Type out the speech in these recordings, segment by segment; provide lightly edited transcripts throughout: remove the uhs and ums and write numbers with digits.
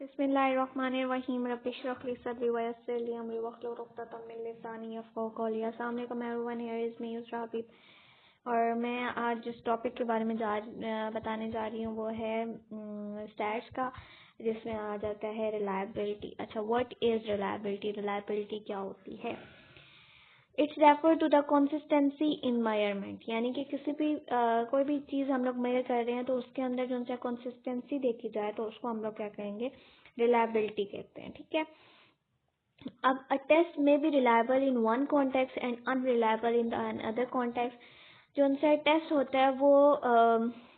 बिस्मिल्लाहिर्रहमानिर्रहीम रब्बिश्रह ली सदरी वयस्सिर ली अमरी वहलुल उक़दतम मिन लिसानी यफ़क़हू क़ौली। अस्सलाम वालेकुम everyone, here is me Yusra Habib और मैं आज जिस टॉपिक के बारे में बताने जा रही हूँ वो है स्टैट्स का, जिसमें आ जाता है रिलायबिलिटी। अच्छा, व्हाट इज़ रिलायबिलिटी? रिलायबिलिटी क्या होती है? It's refer to the consistency in measurement, यानी कि किसी भी कोई भी चीज़ हम लोग मेजर कर रहे हैं तो उसके अंदर जो उनसे कंसिस्टेंसी देखी जाए तो उसको हम लोग क्या कहेंगे? रिलायबिलिटी कहते हैं। ठीक है। अब अ टेस्ट में B reliable in one context and unreliable in the other context. जो उनसे टेस्ट होता है वो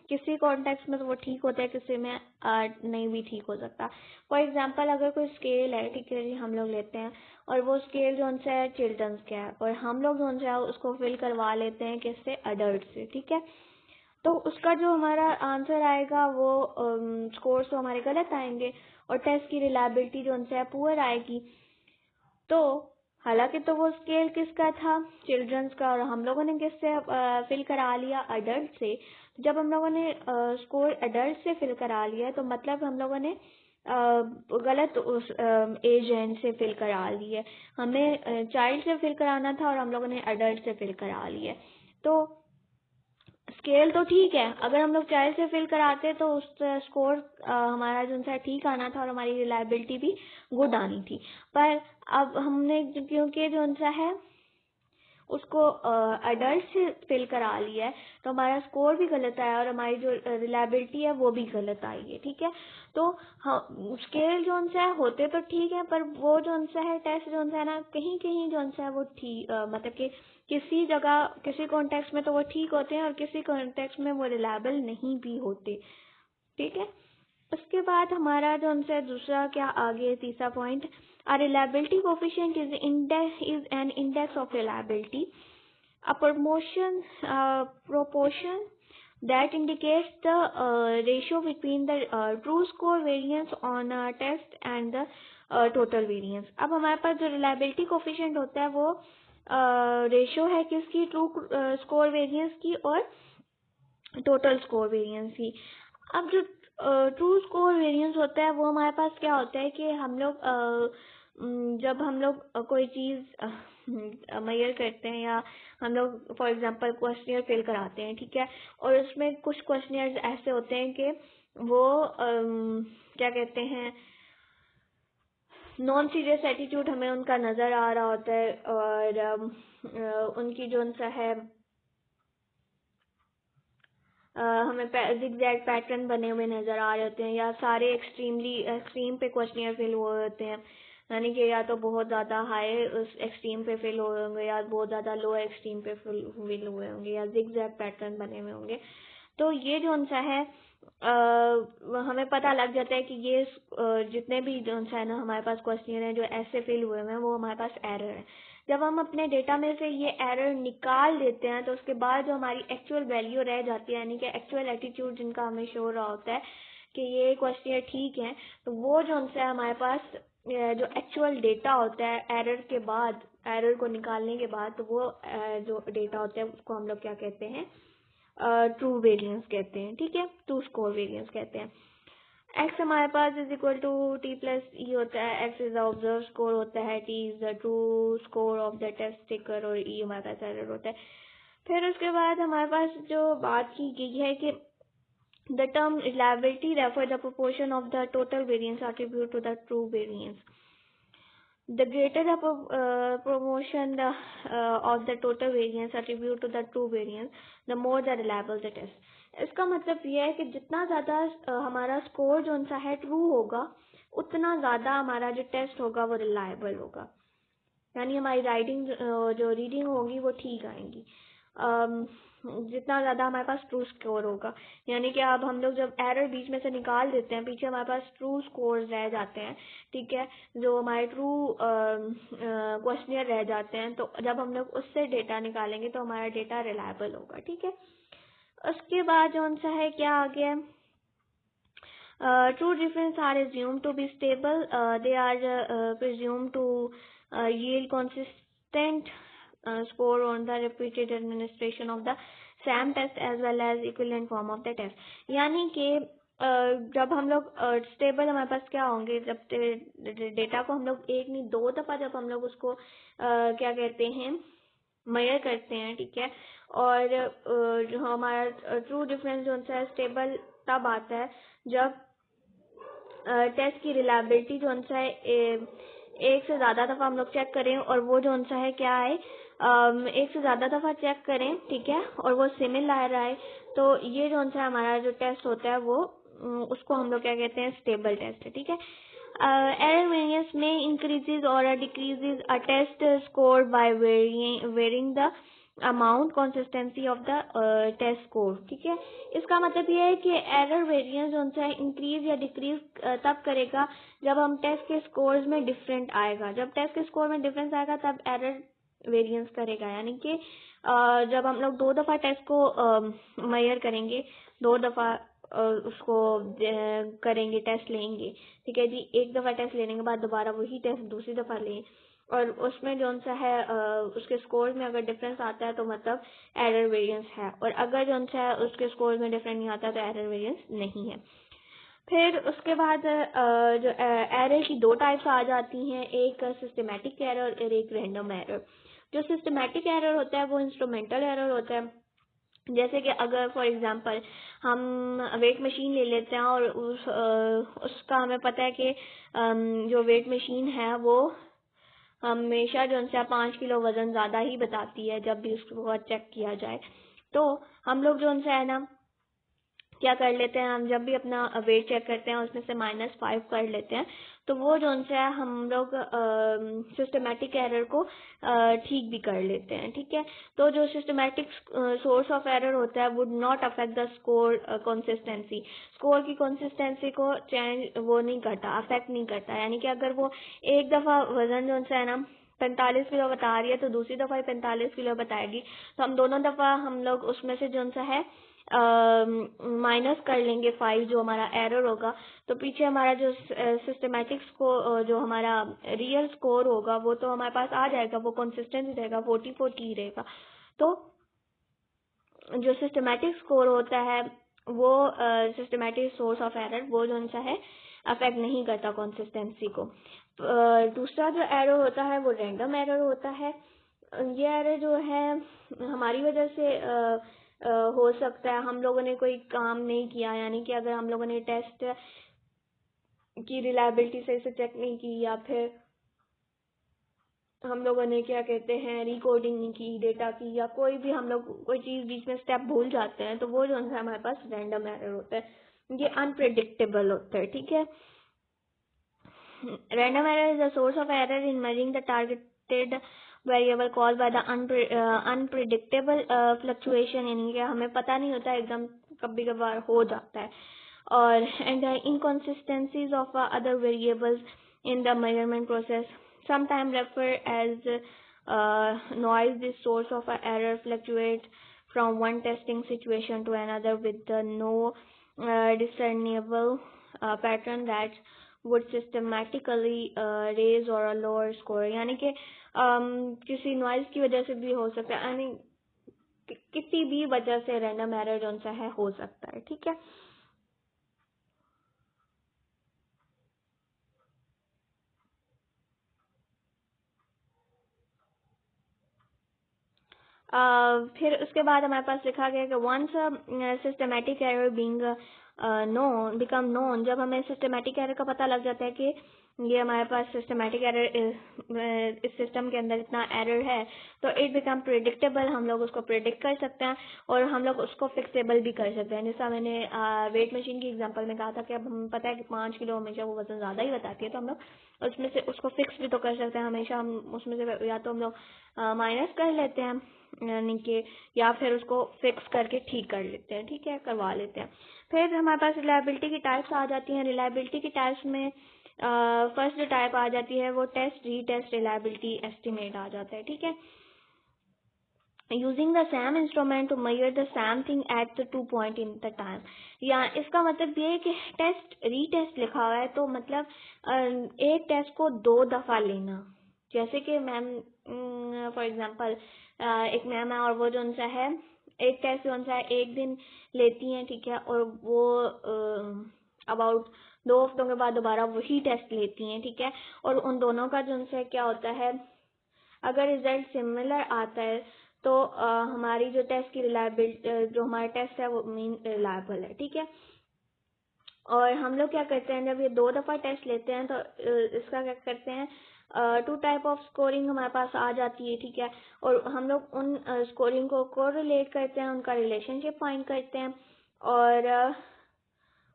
किसी कॉन्टेक्स्ट में तो वो ठीक होता है, किसी में नहीं भी ठीक हो सकता। फॉर एग्जांपल, अगर कोई स्केल है, ठीक है जी, हम लोग लेते हैं और वो स्केल जो उनसे है चिल्ड्रंस का है और हम लोग जो उनसे है उसको फिल करवा लेते हैं किससे? अडल्ट से। ठीक है। तो उसका जो हमारा आंसर आएगा वो स्कोर्स तो हमारे गलत आएंगे और टेस्ट की रिलायबिलिटी जो उनसे है पुअर आएगी। तो हालांकि तो वो स्केल किसका था? चिल्ड्रंस का, और हम लोगों ने किससे फिल करा लिया? अडल्ट से। जब हम लोगों ने स्कोर अडल्ट से फिल करा लिया तो मतलब हम लोगों ने गलत उस एज रेंज से फिल करा ली है। हमें चाइल्ड से फिल कराना था और हम लोगों ने अडल्ट से फिल करा लिया। तो स्केल तो ठीक है, अगर हम लोग चाइल्ड से फिल कराते तो उस स्कोर हमारा जो सा ठीक आना था और हमारी रिलायबिलिटी भी गुड आनी थी। पर अब हमने क्योंकि जो सा है उसको अडल्ट से फिल करा लिया है तो हमारा स्कोर भी गलत आया और हमारी जो रिलायबिलिटी है वो भी गलत आई है। ठीक है। तो स्केल जो सा है होते तो ठीक है, पर वो जो सा है टेस्ट जो सा है ना, कहीं कहीं जो सा है वो ठीक मतलब कि किसी जगह किसी कॉन्टेक्स्ट में तो वो ठीक होते हैं और किसी कॉन्टेक्स्ट में वो रिलायबल नहीं भी होते। ठीक है। उसके बाद हमारा जो उनसे दूसरा क्या आगे तीसरा point, a reliability coefficient is an index of reliability, a proportion that indicates the ratio between the true score variance on a test and the total variance। अब हमारे पास जो reliability coefficient होता है वो रेशियो है किसकी? ट्रू स्कोर वेरिएंस की और टोटल स्कोर वेरिएंस की। अब जो ट्रू स्कोर वेरिएंस होता है वो हमारे पास क्या होता है कि हम लोग जब हम लोग कोई चीज़ मेजर करते हैं या हम लोग फॉर एग्जांपल क्वेश्चनियर फिल कराते हैं, ठीक है, और उसमें कुछ क्वेश्चनियर्स ऐसे होते हैं कि वो क्या कहते हैं, नॉन सीरियस एटीट्यूड हमें उनका नज़र आ रहा होता है और उनकी जो उनसा है हमें जिगजैग पैटर्न बने हुए नज़र आ रहे होते हैं या सारे एक्सट्रीम पे क्वेश्चनियर फिल हुए होते हैं, यानी कि या तो बहुत ज़्यादा हाई उस एक्सट्रीम पे फिल हुए होंगे या बहुत ज़्यादा लो एक्सट्रीम पे फिल हुए होंगे या जिगजैग पैटर्न बने हुए होंगे। तो ये जो उनसा है हमें पता लग जाता है कि ये जितने भी जो उनसा है ना हमारे पास क्वेश्चनियर हैं जो ऐसे फिल हुए हैं वो हमारे पास एरर है। जब हम अपने डेटा में से ये एरर निकाल देते हैं तो उसके बाद जो हमारी एक्चुअल वैल्यू रह जाती है, यानी कि एक्चुअल एटीट्यूड जिनका हमें शो रहा होता है कि ये क्वेश्चन ठीक है, तो वो जो उनसे हमारे पास जो एक्चुअल डेटा होता है एरर के बाद, एरर को निकालने के बाद, तो वो जो डेटा होता है उसको हम लोग क्या कहते हैं? ट्रू वेरिएंस कहते हैं। ठीक है, ट्रू स्कोर वेरिएंस कहते हैं। एक्स हमारे पास is equal to T plus E होता है, X is the observe score होता है, T is the true score of the test taker और ई हमारे पास एरर होता है। फिर उसके बाद हमारे पास जो बात की गई है कि the term reliability refer the proportion of the total variance attribute to the true variance. The greater the proportion of the total variance attribute to the true variance, the more the reliable the test। इसका मतलब ये है कि जितना ज़्यादा हमारा score जो सा है ट्रू होगा उतना ज़्यादा हमारा जो टेस्ट होगा वो रिलायबल होगा, यानी हमारी राइटिंग जो रीडिंग होगी वो ठीक आएंगी जितना ज़्यादा हमारे पास ट्रू स्कोर होगा। यानी कि अब हम लोग जब एरर बीच में से निकाल देते हैं, पीछे हमारे पास ट्रू स्कोर्स रह जाते हैं, ठीक है, जो हमारे ट्रू क्वेश्चनियर रह जाते हैं, तो जब हम लोग उससे डेटा निकालेंगे तो हमारा डेटा रिलायबल होगा। ठीक है। उसके बाद जो सा है क्या आ गया? True difference are assumed to be stable. They are presumed to yield consistent score on the repeated administration of the same test as well as equivalent form of the test। यानी कि जब हम लोग स्टेबल हमारे पास क्या होंगे, जब data को हम लोग एक नहीं दो दफ़ा जब हम लोग उसको क्या कहते हैं मेजर करते हैं, ठीक है। और जो हमारा ट्रू डिफरेंस जो है स्टेबल तब आता है जब टेस्ट की रिलायबिलिटी जो है एक से ज़्यादा दफ़ा हम लोग चेक करें, और वो जो है क्या है एक से ज़्यादा दफ़ा चेक करें, ठीक है, और वो सिमिलर आए, तो ये जो है हमारा जो टेस्ट होता है वो उसको हम लोग क्या कहते हैं स्टेबल टेस्ट है, ठीक है। एरर वेरिएंस में इंक्रीजेज और decreases a test score by varying the amount consistency of the test score, ठीक है। इसका मतलब ये है कि एरर वेरिएंस जो है इंक्रीज या डिक्रीज तब करेगा जब हम टेस्ट के स्कोर्स में डिफरेंट आएगा। जब टेस्ट के स्कोर में डिफरेंस आएगा तब एरर वेरिएंस करेगा, यानी कि जब हम लोग दो दफ़ा टेस्ट को मेजर करेंगे, दो दफ़ा उसको करेंगे, टेस्ट लेंगे, ठीक है जी। एक दफ़ा टेस्ट लेने के बाद दोबारा वही टेस्ट दूसरी दफ़ा लें, और उसमें जो सा है उसके स्कोर में अगर डिफरेंस आता है तो मतलब एरर वेरिएंस है, और अगर जो है उसके स्कोर में डिफरेंस नहीं आता तो एरर वेरिएंस नहीं है। फिर उसके बाद जो एरर की दो टाइप्स आ जाती हैं, एक सिस्टमेटिक एरर और एक रैंडम एरर। जो सिस्टमेटिक एरर होता है वो इंस्ट्रूमेंटल एरर होता है। जैसे कि अगर फॉर एग्जांपल हम वेट मशीन ले लेते हैं और उसका हमें पता है कि जो वेट मशीन है वो हमेशा जो है 5 किलो वज़न ज़्यादा ही बताती है जब भी उसको चेक किया जाए, तो हम लोग जो है ना क्या कर लेते हैं, हम जब भी अपना वेट चेक करते हैं उसमें से -5 कर लेते हैं, तो वो जो है हम लोग सिस्टमेटिक एरर को ठीक भी कर लेते हैं, ठीक है। तो जो सिस्टमेटिक सोर्स ऑफ एरर होता है would not affect the score consistency, score की कंसिस्टेंसी को चेंज वो नहीं करता, अफेक्ट नहीं करता। यानी कि अगर वो एक दफ़ा वज़न जो है ना 45 किलो बता रही है तो दूसरी दफ़ा 45 किलो बताएगी, तो हम दोनों दफ़ा हम लोग उसमें से जो है माइनस कर लेंगे 5 जो हमारा एरर होगा, तो पीछे हमारा जो सिस्टमेटिक स्कोर जो हमारा रियल स्कोर होगा वो तो हमारे पास आ जाएगा, वो कंसिस्टेंट रहेगा, 40-40 ही रहेगा। तो जो सिस्टमेटिक स्कोर होता है वो सिस्टमेटिक सोर्स ऑफ एरर वो जो है अफेक्ट नहीं करता कंसिस्टेंसी को। दूसरा जो एरर होता है वो रैंडम एरर होता है। ये एरर जो है हमारी वजह से हो सकता है, हम लोगों ने कोई काम नहीं किया, यानी कि अगर हम लोगों ने टेस्ट की रिलायबिलिटी सही से चेक नहीं की, या फिर हम लोगों ने क्या कहते हैं रिकोडिंग नहीं की डेटा की, या कोई भी हम लोग कोई चीज़ बीच में स्टेप भूल जाते हैं, तो वो जो है हमारे पास रैंडम एरर होता है, ये अनप्रिडिक्टेबल होता है, ठीक है। Random error is a source of error in measuring the targeted variable caused by the unpredictable fluctuation, यानी कि हमें पता नहीं होता, एकदम कभी कभार हो जाता है, और and the inconsistencies of other variables in the measurement process, sometimes referred as noise. This source of error fluctuates from one testing situation to another with no discernible pattern that would systematically raise or lower score, यानी कि किसी noise की वजह से भी हो सकता है, यानी किसी भी वजह से रैंडम एरर जो सा है हो सकता है, ठीक है। फिर उसके बाद हमारे पास लिखा गया कि once systematic error being known become known, जब हमें सिस्टमेटिक एरर का पता लग जाता है कि ये हमारे पास सिस्टमेटिक एरर इस सिस्टम के अंदर इतना एरर है, तो इट बिकम प्रिडिक्टेबल, हम लोग उसको प्रिडिक्ट कर सकते हैं और हम लोग उसको फिक्सेबल भी कर सकते हैं। जैसा मैंने वेट मशीन की एग्जांपल में कहा था कि अब हमें पता है कि 5 किलो हमेशा वो वजन ज़्यादा ही बताती है, तो हम लोग उसमें से उसको फिक्स भी तो कर सकते हैं हमेशा। हम उसमें से या तो हम लोग माइनस कर लेते हैं, यानी कि या फिर उसको फिक्स करके ठीक कर लेते हैं, ठीक है, करवा लेते हैं। फिर हमारे पास रिलायबिलिटी की टाइप्स आ जाती हैं। रिलायबिलिटी की टाइप्स में फर्स्ट जो टाइप आ जाती है वो टेस्ट रीटेस्ट रिलायबिलिटी एस्टिमेट आ जाता है, ठीक है। Using the same instrument to measure the same thing at the 2 point in the time, या इसका मतलब ये है कि टेस्ट रीटेस्ट लिखा हुआ है तो मतलब एक टेस्ट को 2 दफ़ा लेना। जैसे कि मैम फॉर एग्जांपल एक मैम है और वो जो उनसा है एक टेस्ट जो सा एक दिन लेती हैं, ठीक है, और वो अबाउट 2 हफ्तों के बाद दोबारा वही टेस्ट लेती हैं, ठीक है। और उन दोनों का जो सा क्या होता है, अगर रिजल्ट सिमिलर आता है तो हमारी जो टेस्ट की रिलायबिलिटी, जो हमारा टेस्ट है वो मीन रिलायबल है, ठीक है। और हम लोग क्या करते हैं, जब ये 2 दफ़ा टेस्ट लेते हैं तो इसका क्या करते हैं, 2 टाइप ऑफ स्कोरिंग हमारे पास आ जाती है, ठीक है। और हम लोग उन स्कोरिंग को कोरिलेट करते हैं, उनका रिलेशनशिप फाइंड करते हैं और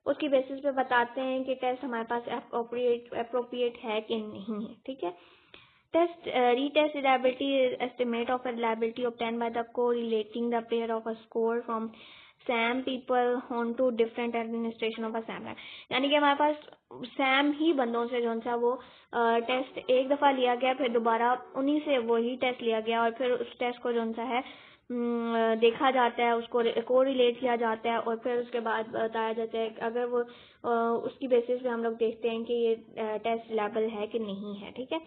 उसकी बेसिस पे बताते हैं कि टेस्ट हमारे पास अप्रोप्रिएट है कि नहीं है, ठीक है। Retest reliability is estimate of a reliability obtained by the correlating the pair of a score from SAM people onto different administration of a SAM. यानी कि हमारे पास SAM ही बंदों से जो सा वो टेस्ट एक दफ़ा लिया गया, फिर दोबारा उन्हीं से वही टेस्ट लिया गया और फिर उस टेस्ट को जो सा है देखा जाता है, उसको कोरिलेट किया जाता है और फिर उसके बाद बताया जाता है अगर वो उसकी बेसिस पे हम लोग देखते हैं कि ये टेस्ट रिलायबल है कि नहीं है, ठीक है।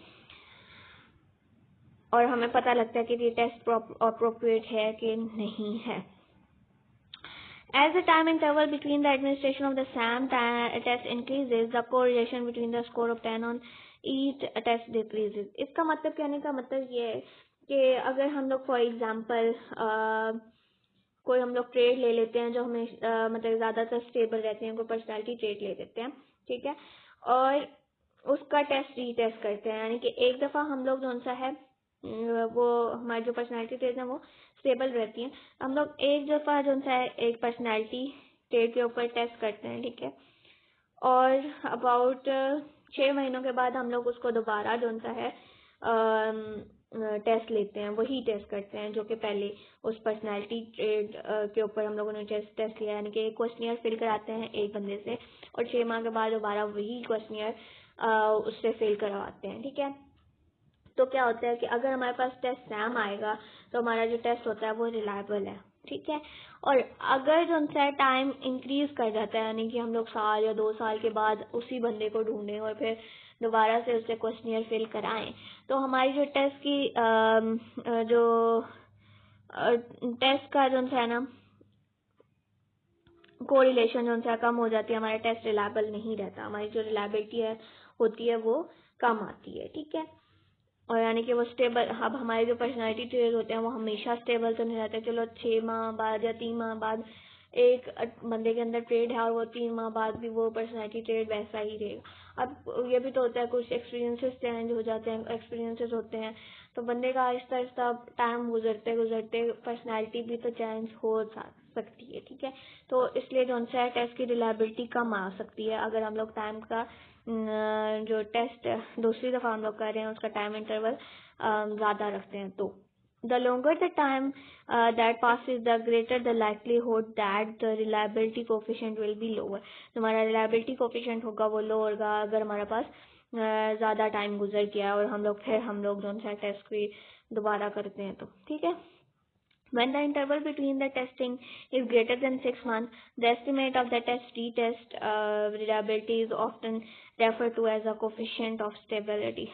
और हमें पता लगता है कि ये टेस्ट अप्रोप्रिएट है कि नहीं है। As the time interval between the administration of the SAM test increases, the correlation between the score obtained on each test decreases. इसका मतलब कहने का मतलब ये है कि अगर हम लोग फॉर एग्जांपल कोई हम लोग ट्रेड ले लेते हैं जो हमें मतलब ज़्यादातर स्टेबल रहते हैं, कोई पर्सनैलिटी ट्रेड ले लेते हैं, ठीक है, और उसका टेस्ट रीटेस्ट करते हैं, यानी कि एक दफ़ा हम लोग जो सा है वो हमारी जो पर्सनैलिटी ट्रेड है वो स्टेबल रहती हैं, हम लोग एक दफ़ा जो सा है एक पर्सनैलिटी ट्रेड के ऊपर टेस्ट करते हैं, ठीक है, और अबाउट 6 महीनों के बाद हम लोग उसको दोबारा जो सा है टेस्ट लेते हैं, वही टेस्ट करते हैं जो कि पहले उस पर्सनैलिटी ट्रेड के ऊपर हम लोगों ने टेस्ट लिया, यानी कि एक क्वेश्चनियर फिल कराते हैं एक बंदे से और 6 माह के बाद दोबारा वही क्वेश्चनियर उससे फिल करवाते हैं, ठीक है। तो क्या होता है कि अगर हमारे पास टेस्ट सैम आएगा तो हमारा जो टेस्ट होता है वो रिलायबल है, ठीक है। और अगर जो सा टाइम इंक्रीज कर जाता है, यानी कि हम लोग साल या 2 साल के बाद उसी बंदे को ढूंढें और फिर दोबारा से उससे क्वेश्चनियर फिल कराएं, तो हमारी जो टेस्ट की जो टेस्ट का जो है ना कोरिलेशन जो सा कम हो जाती है, हमारा टेस्ट रिलायबल नहीं रहता, हमारी जो रिलायबिलिटी है होती है वो कम आती है, ठीक है। और यानी कि वो स्टेबल, अब हमारे जो पर्सनैलिटी ट्रेड होते हैं वो हमेशा स्टेबल तो नहीं रहते, चलो 6 माह बाद या 3 माह बाद एक बंदे के अंदर ट्रेड है और वो 3 माह बाद भी वो पर्सनैलिटी ट्रेड वैसा ही रहेगा। अब ये भी तो होता है कुछ एक्सपीरियंसेस चेंज हो जाते हैं, एक्सपीरियंसेस होते हैं, तो बंदे का आहिस्ता आहिस्ता टाइम गुजरते गुजरते पर्सनैलिटी भी तो चेंज हो सकती है, ठीक है। तो इसलिए जो सा टेस्ट की रिलायबिलिटी कम आ सकती है अगर हम लोग टाइम का जो टेस्ट दूसरी दफ़ा हम लोग कर रहे हैं उसका टाइम इंटरवल ज़्यादा रखते हैं। तो the longer the time that passes, the greater the likelihood that the reliability coefficient will be lower. तो हमारा reliability coefficient होगा वो लो होगा अगर हमारे पास ज़्यादा टाइम गुजर गया और हम लोग जो सा टेस्ट की दोबारा करते हैं, तो ठीक है। When the interval between the testing is greater than 6 months, the estimate of the retest reliability is often referred to as a coefficient of stability.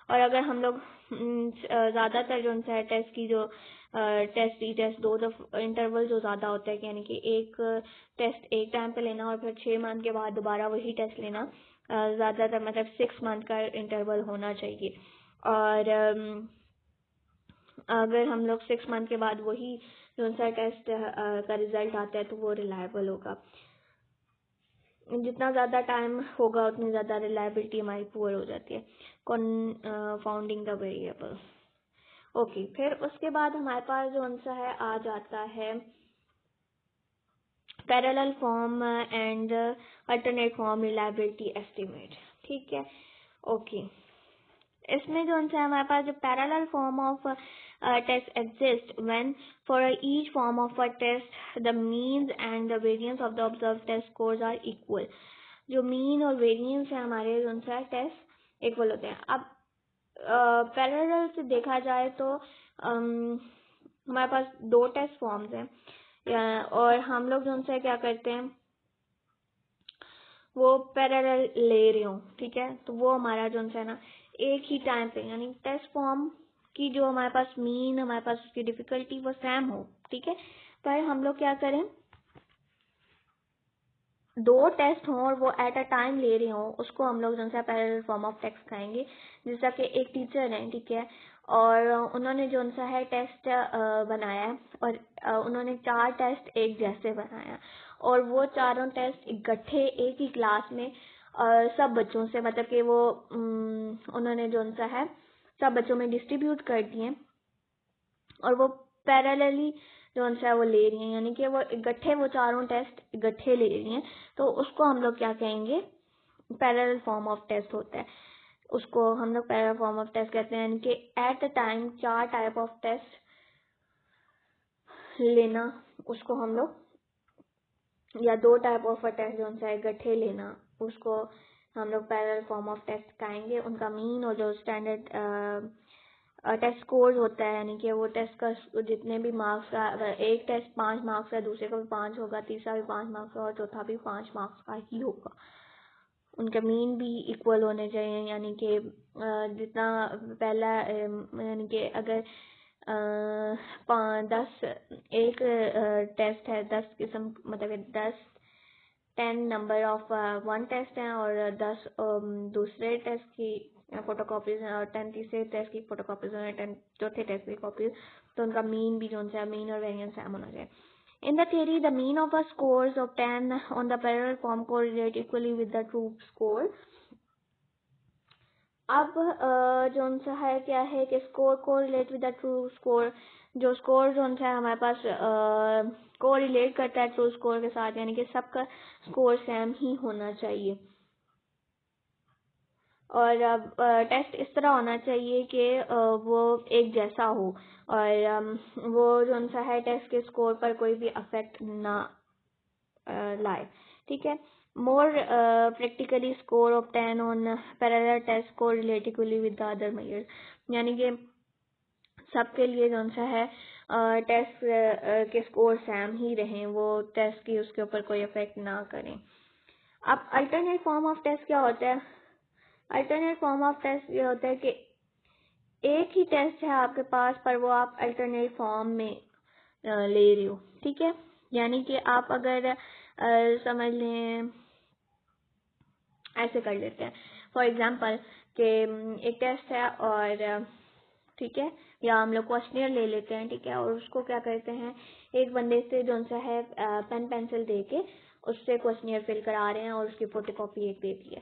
और अगर हम लोग ज़्यादातर जो सा टेस्ट की जो टेस्ट रीटेस्ट 2 इंटरवल जो ज़्यादा होता है, यानी कि एक टेस्ट एक टाइम पे लेना और फिर 6 मंथ के बाद दोबारा वही टेस्ट लेना, ज़्यादातर मतलब 6 मंथ का इंटरवल होना चाहिए। और अगर हम लोग 6 मंथ के बाद वही जो सा टेस्ट का रिजल्ट आता है तो वो रिलायबल होगा। जितना ज़्यादा टाइम होगा उतनी ज़्यादा रिलायबिलिटी हमारी पुअर हो जाती है। कॉन्फाउंडिंग द वेरिएबल। ओके, फिर उसके बाद हमारे पास जो सा है आ जाता है parallel form and alternate form reliability estimate, ठीक है। ओके, इसमें जो है हमारे पास जो parallel form of test exist when for each form of a test the means and the variance of the observe test scores are equal. जो mean और वेरिएंस है हमारे जो सा टेस्ट इक्वल होते हैं। अब पैरेलल से देखा जाए तो हमारे पास 2 टेस्ट फॉर्म्स हैं और हम लोग जो सा क्या करते हैं वो पैरेलल ले रहे हो, ठीक है। तो वो हमारा जो है ना एक ही टाइम पे, यानी टेस्ट फॉर्म की जो हमारे पास मीन, हमारे पास उसकी डिफिकल्टी वो सेम हो, ठीक है, पर हम लोग क्या करें, दो टेस्ट हों और वो एट अ टाइम ले रहे हों, उसको हम लोग जो है पैरेलल फॉर्म ऑफ टेस्ट कहेंगे। जैसा कि एक टीचर हैं, ठीक है, और उन्होंने जो सा है टेस्ट बनाया है, और उन्होंने 4 टेस्ट एक जैसे बनाया, और वो चारों टेस्ट इकट्ठे एक ही क्लास में सब बच्चों से, मतलब कि वो उन्होंने जो सा है सब बच्चों में डिस्ट्रीब्यूट कर दिए, और वो पैरेलली जो है वो ले रही हैं, यानी कि वो इकट्ठे वो चारों टेस्ट इकट्ठे ले रही हैं, तो उसको हम लोग क्या कहेंगे, पैरेलल फॉर्म ऑफ टेस्ट होता है। उसको हम लोग पैरेलल फॉर्म ऑफ टेस्ट कहते हैं, यानी कि at a time 4 type of test लेना, उसको हम लोग, या 2 टाइप ऑफ टेस्ट जो है इकट्ठे लेना, उसको हम लोग पैरेलल फॉर्म ऑफ टेस्ट कहेंगे। उनका मीन और जो स्टैंडर्ड टेस्ट स्कोर होता है, यानी कि वो टेस्ट का जितने भी मार्क्स का, अगर एक टेस्ट 5 मार्क्स का, दूसरे का भी 5 होगा, तीसरा भी 5 मार्क्स का, और चौथा भी 5 मार्क्स का ही होगा। उनका मीन भी इक्वल होने चाहिए, यानी कि जितना पहला, यानी कि अगर 10 एक टेस्ट है, 10 किस्म, मतलब 10 नंबर ऑफ 1 टेस्ट हैं, और 10 दूसरे टेस्ट की फोटोकॉपीज हैं, और 10 तीसरे टेस्ट की फोटोकॉपीज हैं, 10 चौथे टेस्ट की कॉपीज, तो उनका मीन भी जो है मीन और वेरिएंस सेम होना चाहिए। In the theory, the mean of a scores of 10 on the parallel form correlate equally with the true score. अब जो सा है क्या है कि score correlate with the true score, जो स्कोर जो है हमारे पास कोरिलेट करता है ट्रू स्कोर के साथ, यानी कि सबका स्कोर सेम ही होना चाहिए। और अब टेस्ट इस तरह होना चाहिए कि वो एक जैसा हो, और वो जो सा है टेस्ट के स्कोर पर कोई भी अफेक्ट ना लाए, ठीक है। More practically score of 10 on parallel test correlate equally with the other measures, यानी कि सबके लिए जो सा है टेस्ट के स्कोर सेम ही रहें, वो टेस्ट की उसके ऊपर कोई इफेक्ट ना करें। अब अल्टरनेट फॉर्म ऑफ टेस्ट क्या होता है? अल्टरनेट फॉर्म ऑफ टेस्ट ये होता है कि एक ही टेस्ट है आपके पास, पर वो आप अल्टरनेट फॉर्म में ले रहे हो, ठीक है। यानी कि आप अगर समझ लें, ऐसे कर लेते हैं फॉर एग्जांपल कि एक टेस्ट है, और ठीक है, या हम लोग क्वेश्चनियर ले लेते हैं, ठीक है, और उसको क्या करते हैं, एक बंदे से जो सा है पेन पेंसिल दे के उससे क्वेश्चनियर फिल करा रहे हैं, और उसकी फोटोकॉपी एक दे दी है,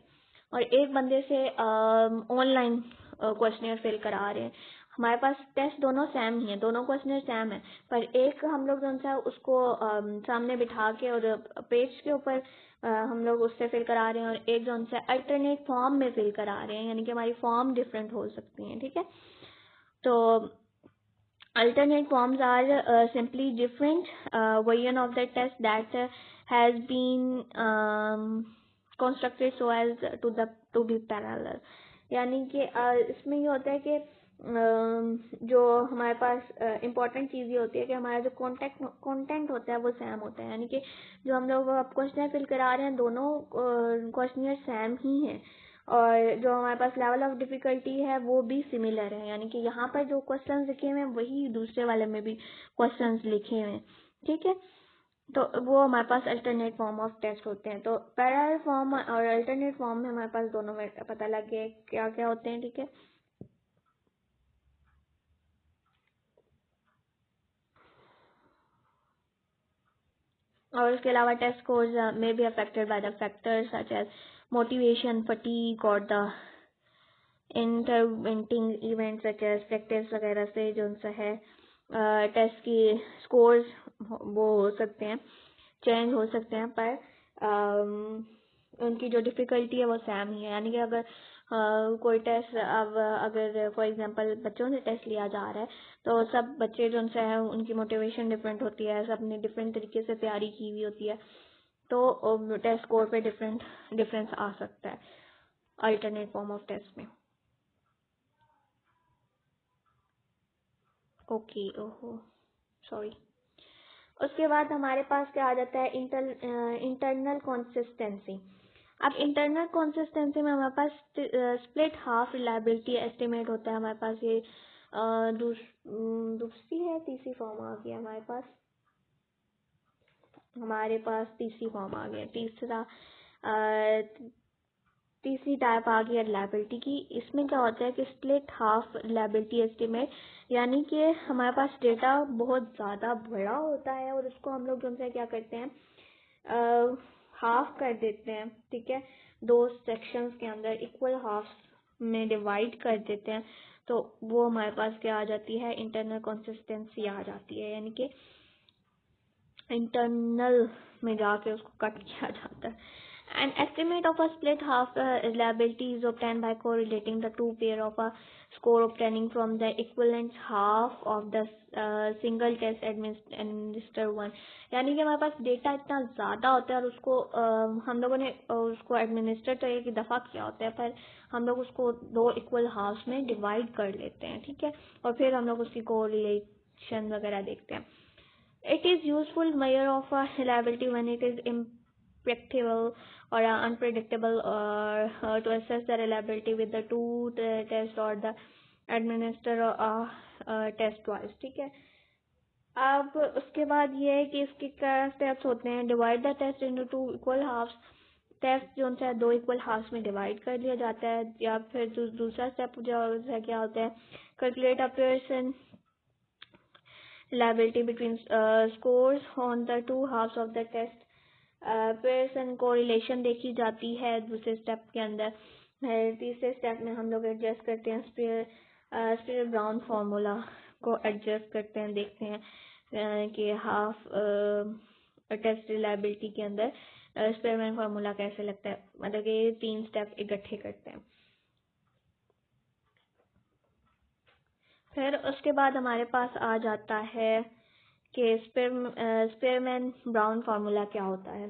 और एक बंदे से ऑनलाइन क्वेश्चनियर फिल करा रहे हैं। हमारे पास टेस्ट दोनों सेम ही है, दोनों क्वेश्चनियर सेम है, पर एक हम लोग जो सा उसको सामने बिठा के और पेज के ऊपर हम लोग उससे फिल करा रहे हैं, और एक जो सा अल्टरनेट फॉर्म में फिल करा रहे हैं, यानी कि हमारी फॉर्म डिफरेंट हो सकती हैं, ठीक है। तो alternate forms are simply different version of the test that has been constructed so as to be parallel, यानी कि इसमें ये होता है कि जो हमारे पास इम्पोर्टेंट चीज़ ये होती है कि हमारा जो कंटेंट होता है वो सेम होता है, यानी कि जो हम लोग क्वेश्चन फिल करा रहे हैं दोनों क्वेश्चनियर सेम ही हैं, और जो हमारे पास लेवल ऑफ डिफिकल्टी है वो भी सिमिलर है, यानी कि यहाँ पर जो क्वेश्चंस लिखे हुए हैं वही दूसरे वाले में भी क्वेश्चंस लिखे हुए हैं, ठीक है। तो वो हमारे पास अल्टरनेट फॉर्म ऑफ टेस्ट होते हैं। तो पैरेलल फॉर्म और अल्टरनेट फॉर्म में हमारे पास दोनों में पता लग गया क्या क्या होते हैं, ठीक है। और उसके अलावा टेस्ट स्कोर्स में be affected by the factors such as motivation, fatigue और the intervening event such as practice वगैरह से जो सा है टेस्ट की स्कोर्स वो हो सकते हैं, चेंज हो सकते हैं, पर उनकी जो डिफ़िकल्टी है वो सेम ही है। यानी कि अगर कोई टेस्ट, अब अगर फॉर एग्जांपल बच्चों से टेस्ट लिया जा रहा है, तो सब बच्चे जो उनसे है उनकी मोटिवेशन डिफरेंट होती है, सब ने डिफरेंट तरीके से तैयारी की हुई होती है, तो टेस्ट स्कोर पे डिफरेंस आ सकता है अल्टरनेट फॉर्म ऑफ टेस्ट में। ओके, ओहो सॉरी। उसके बाद हमारे पास क्या आ जाता है, इंटरनल कंसिस्टेंसी। अब इंटरनल कंसिस्टेंसी में हमारे पास स्प्लिट हाफ रिलायबिलिटी एस्टिमेट होता है हमारे पास, ये दूसरी है, तीसरी फॉर्म आ गया हमारे पास, हमारे पास तीसरी फॉर्म आ गया, तीसरी टाइप आ गई रिलायबिलिटी की। इसमें क्या होता है कि स्प्लिट हाफ रिलायबिलिटी एस्टिमेट, यानी कि हमारे पास डेटा बहुत ज़्यादा बड़ा होता है और उसको हम लोग जो क्या करते हैं, हाफ कर देते हैं, ठीक है, दो सेक्शंस के अंदर इक्वल हाफ में डिवाइड कर देते हैं, तो वो हमारे पास क्या आ जाती है, इंटरनल कंसिस्टेंसी आ जाती है, यानी कि इंटरनल में जाके उसको कट किया जाता है। An estimate of a split half reliability is obtained by correlating the two pair of a score obtaining from the equivalent half of the single test administer one। यानी कि हमारे पास डेटा इतना ज़्यादा होता है और उसको हम लोगों ने उसको एडमिनिस्टर तो एक ही दफ़ा किया होता है, पर हम लोग उसको दो इक्वल हाफ्स में डिवाइड कर लेते हैं, ठीक है, और फिर हम लोग उसकी कोरिलेशन वगैरह देखते हैं। It is useful measure of a reliability when it is impracticable or unpredictable, or to assess the reliability with the two test or the administer test twice, ठीक है। अब उसके बाद ये है कि इसके क्या स्टेप्स होते हैं। Divide the test into two equal halves, test जो है दो इक्वल हाफ्स में डिवाइड कर लिया जाता है। या फिर दूसरा स्टेप जो है क्या होता है, calculate a Pearson reliability between scores on the two halves of the test। Pearson correlation देखी जाती है दूसरे स्टेप के अंदर। तीसरे स्टेप में हम लोग एडजस्ट करते हैं स्पीयर ब्राउन फार्मूला को एडजस्ट करते हैं, देखते हैं कि हाफ टेस्ट रिलायबिलिटी के अंदर स्पीयरमैन फार्मूला कैसे लगता है, मतलब कि ये तीन स्टेप इकट्ठे करते हैं। फिर उसके बाद हमारे पास आ जाता है कि स्पीयरमैन ब्राउन फार्मूला क्या होता है।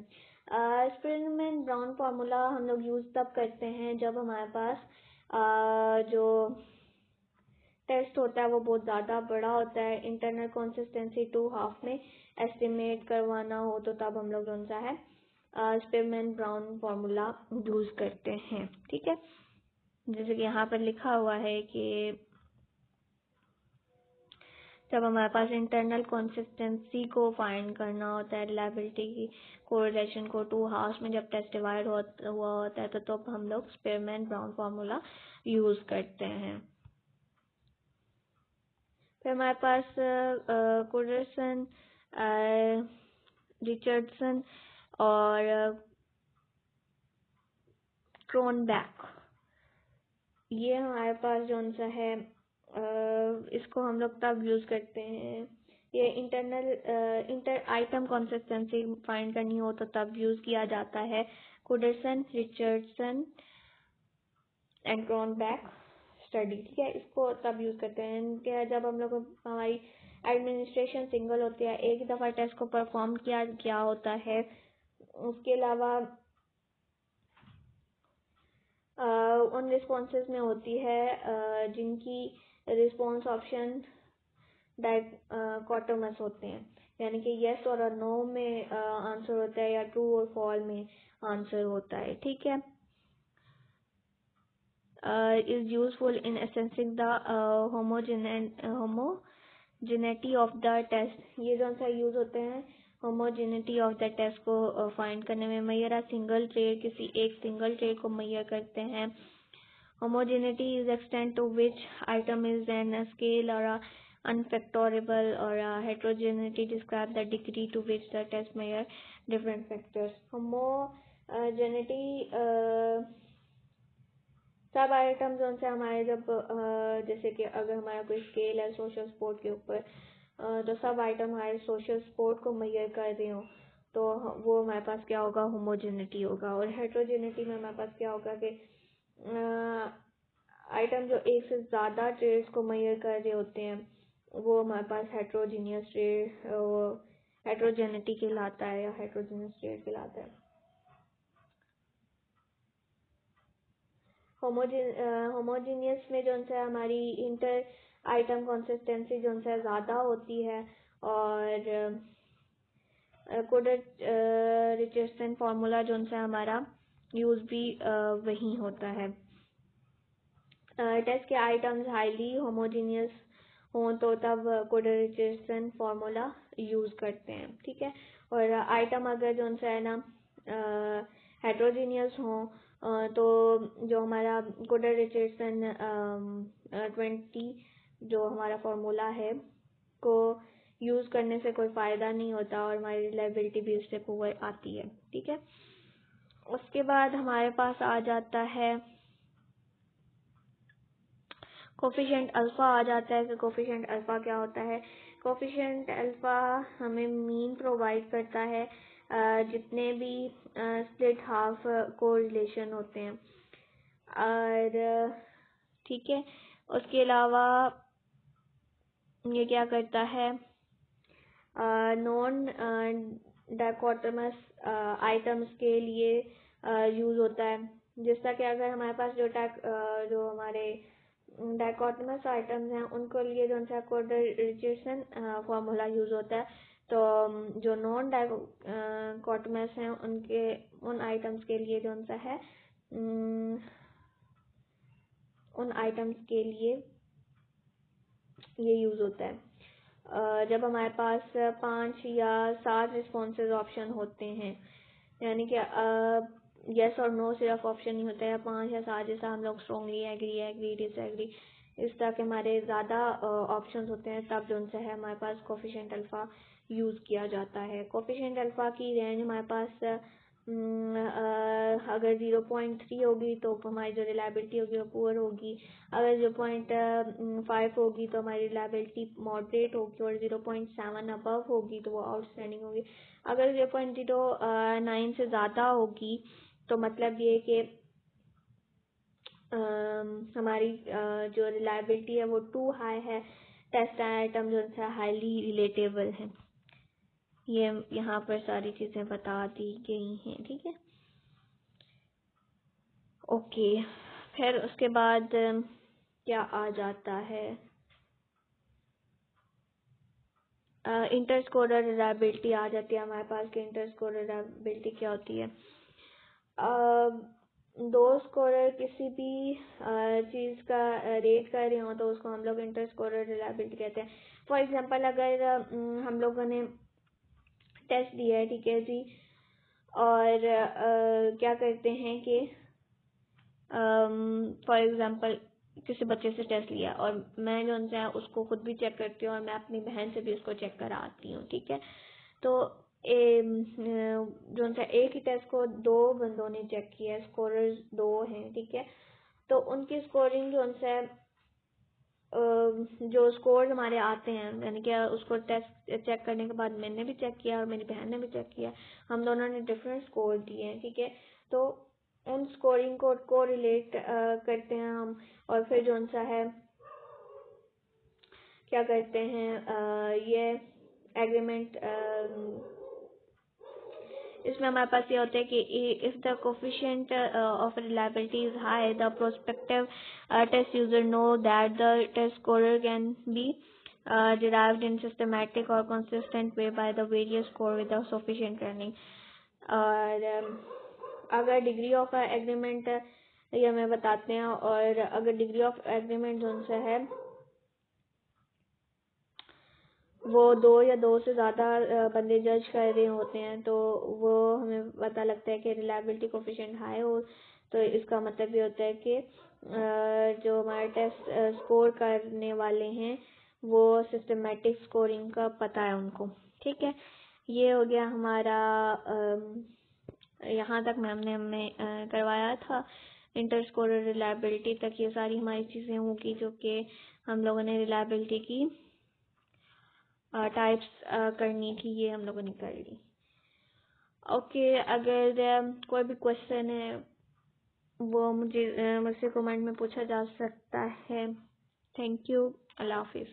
स्पीयरमैन ब्राउन फार्मूला हम लोग यूज़ तब करते हैं जब हमारे पास जो टेस्ट होता है वो बहुत ज़्यादा बड़ा होता है, इंटरनल कंसिस्टेंसी टू हाफ में एस्टिमेट करवाना हो, तो तब हम लोग कौन सा है स्पीयरमैन ब्राउन फार्मूला यूज़ करते हैं, ठीक है। जैसे कि यहाँ पर लिखा हुआ है कि जब हमारे पास इंटरनल कंसिस्टेंसी को फाइंड करना होता है, रिलायबिलिटी की कोरिलेशन को टू हाफ्स में जब टेस्ट डिवाइड हुआ होता है, तो हम लोग स्पीयरमैन ब्राउन फार्मूला यूज़ करते हैं। फिर हमारे पास कुडरसन, रिचर्डसन और क्रोनबैक, ये हमारे पास जो सा है इसको हम लोग तब यूज़ करते हैं, ये इंटर आइटम कंसिस्टेंसी फाइंड करनी हो तो तब यूज़ किया जाता है कुडरसन, रिचर्डसन एंड क्रोनबैक स्टडी, ठीक है। इसको तब यूज़ करते हैं जब हम लोग हमारी एडमिनिस्ट्रेशन सिंगल होती है, एक दफ़ा टेस्ट को परफॉर्म किया गया होता है। उसके अलावा उन रिस्पॉन्सेज में होती है जिनकी रिस्पॉन्स ऑप्शन डाइकोटोमस होते हैं, यानी कि यस और नो में आंसर होता है या ट्रू और फॉल में आंसर होता है, ठीक है। Is useful in assessing the homogeneity of the test, ये जो सा यूज होते हैं होमोजेनिटी ऑफ द टेस्ट को फाइंड करने में। मैयर सिंगल ट्रेड, किसी एक सिंगल ट्रेड को मैयर करते हैं। Homogeneity is extend to which item is an scale और unfactorable, or heterogeneity describe the degree to which the test measure different factors। homogeneity सब आइटम जो से हमारे जब जैसे कि अगर हमारा कोई स्केल है सोशल सपोर्ट के ऊपर, तो सब आइटम हमारे सोशल सपोर्ट को मेजर कर रहे हो, तो वो हमारे पास क्या होगा, होमोजेनिटी होगा। और हेट्रोजेनिटी में हमारे पास क्या होगा कि आइटम जो एक से ज़्यादा ट्रेड्स को मेजर कर रहे होते हैं, वो हमारे पास हेट्रोजीनियस ट्रेड, हेट्रोजेनिटी कहलाता है या हेट्रोजीनियस ट्रेड कहलाता है। होमोजीनियस में जो है हमारी इंटर आइटम कंसिस्टेंसी जो है ज़्यादा होती है, और कोडर रिचर्डसन फार्मूला जो है हमारा यूज़ भी वही होता है। टेस्ट के आइटम्स हाईली होमोजीनियस हों तो तब कोडर रिचर्डसन फार्मूला यूज़ करते हैं, ठीक है। और आइटम अगर जो उनसे है ना हेट्रोजीनियस हों तो जो हमारा कोडर रिचर्डसन 20 जो हमारा फार्मूला है को यूज़ करने से कोई फ़ायदा नहीं होता और हमारी रिलायबिलिटी भी उससे पुअर आती है। ठीक है, उसके बाद हमारे पास आ जाता है कोफिशिएंट अल्फ़ा आ जाता है। कि कोफिशिएंट अल्फ़ा क्या होता है? कोफिशिएंट अल्फ़ा हमें मीन प्रोवाइड करता है जितने भी स्प्लिट हाफ को रिलेशन होते हैं। और ठीक है, उसके अलावा ये क्या करता है, नॉन डाइकोटोमस आइटम्स के लिए यूज़ होता है। जिस तरह कि अगर हमारे पास जो हमारे डाइकोटोमस आइटम्स हैं उनको लिए जो सा कोडर रिचर्डसन फार्मूला यूज़ होता है। तो जो नॉन डाइकोटोमस हैं उन आइटम्स के लिए जो सा है उन आइटम्स के लिए ये यूज़ होता है। जब हमारे पास 5 या 7 रिस्पॉन्सेज ऑप्शन होते हैं, यानी कि यस और नो सिर्फ ऑप्शन नहीं होता है, 5 या 7 जैसा हम लोग स्ट्रॉन्गली एग्री डिसएग्री इस तरह के हमारे ज़्यादा ऑप्शंस होते हैं, तब जो उनसे है हमारे पास कोफिशिएंट अल्फ़ा यूज़ किया जाता है। कोफिशिएंट अल्फ़ा की रेंज हमारे पास अगर 0.3 होगी तो हमारी जो रिलायबिलिटी होगी वो पुअर होगी। अगर 0.5 होगी तो हमारी रिलायबिलिटी मॉडरेट होगी और 0.7 अबव होगी तो वो आउटस्टैंडिंग होगी। अगर 0.09 से ज़्यादा होगी तो मतलब ये कि हमारी जो रिलायबिलिटी है वो टू हाई है, टेस्ट आइटम जो है हाईली रिलेटेबल है। ये यहाँ पर सारी चीज़ें बता दी गई हैं। ठीक है, ओके। फिर उसके बाद क्या आ जाता है, इंटर स्कोरर रिलायबिलिटी आ जाती है हमारे पास। कि इंटर स्कोरर रिलायबिलिटी क्या होती है? दो स्कोरर किसी भी चीज़ का रेट कर रहे हो तो उसको हम लोग इंटर स्कोरर रिलायबिलिटी कहते हैं। फॉर एग्जांपल अगर हम लोगों ने टेस्ट दिया है, ठीक है जी, और क्या करते हैं कि फॉर एग्जांपल किसी बच्चे से टेस्ट लिया और मैं जो उनसे उसको खुद भी चेक करती हूँ और मैं अपनी बहन से भी उसको चेक कराती हूँ। ठीक है, तो जो उनसे एक ही टेस्ट को 2 बंदों ने चेक किया, स्कोरर्स 2 हैं। ठीक है, तो उनकी स्कोरिंग जो उनसे जो स्कोर हमारे आते हैं, यानी कि उसको टेस्ट चेक करने के बाद मैंने भी चेक किया और मेरी बहन ने भी चेक किया, हम दोनों ने डिफरेंट स्कोर दिए हैं। ठीक है, तो उन स्कोरिंग को रिलेट करते हैं हम और फिर जो सा है क्या करते हैं, ये एग्रीमेंट इसमें हमारे पास ये होता है कि if the coefficient of reliability is high, the prospective test user know that the test scorer can be derived in systematic or consistent way by the various score with a sufficient training। और अगर degree of agreement ये हमें बताते हैं, और अगर degree of agreement जो उनसे है वो 2 या 2 से ज़्यादा बंदे जज कर रहे होते हैं तो वो हमें पता लगता है कि रिलायबिलिटी कोफिशिएंट हाई हो। तो इसका मतलब ये होता है कि जो हमारे टेस्ट स्कोर करने वाले हैं वो सिस्टमेटिक स्कोरिंग का पता है उनको। ठीक है, ये हो गया हमारा यहाँ तक हमने करवाया था इंटर स्कोरर रिलायबिलिटी तक। ये सारी हमारी चीज़ें होंगी जो कि हम लोगों ने रिलायबिलिटी की टाइप्स करनी थी, ये हम लोगों ने कर ली। ओके, अगर कोई भी क्वेश्चन है वो मुझसे कमेंट में पूछा जा सकता है। थैंक यू, अल्लाह हाफिज़।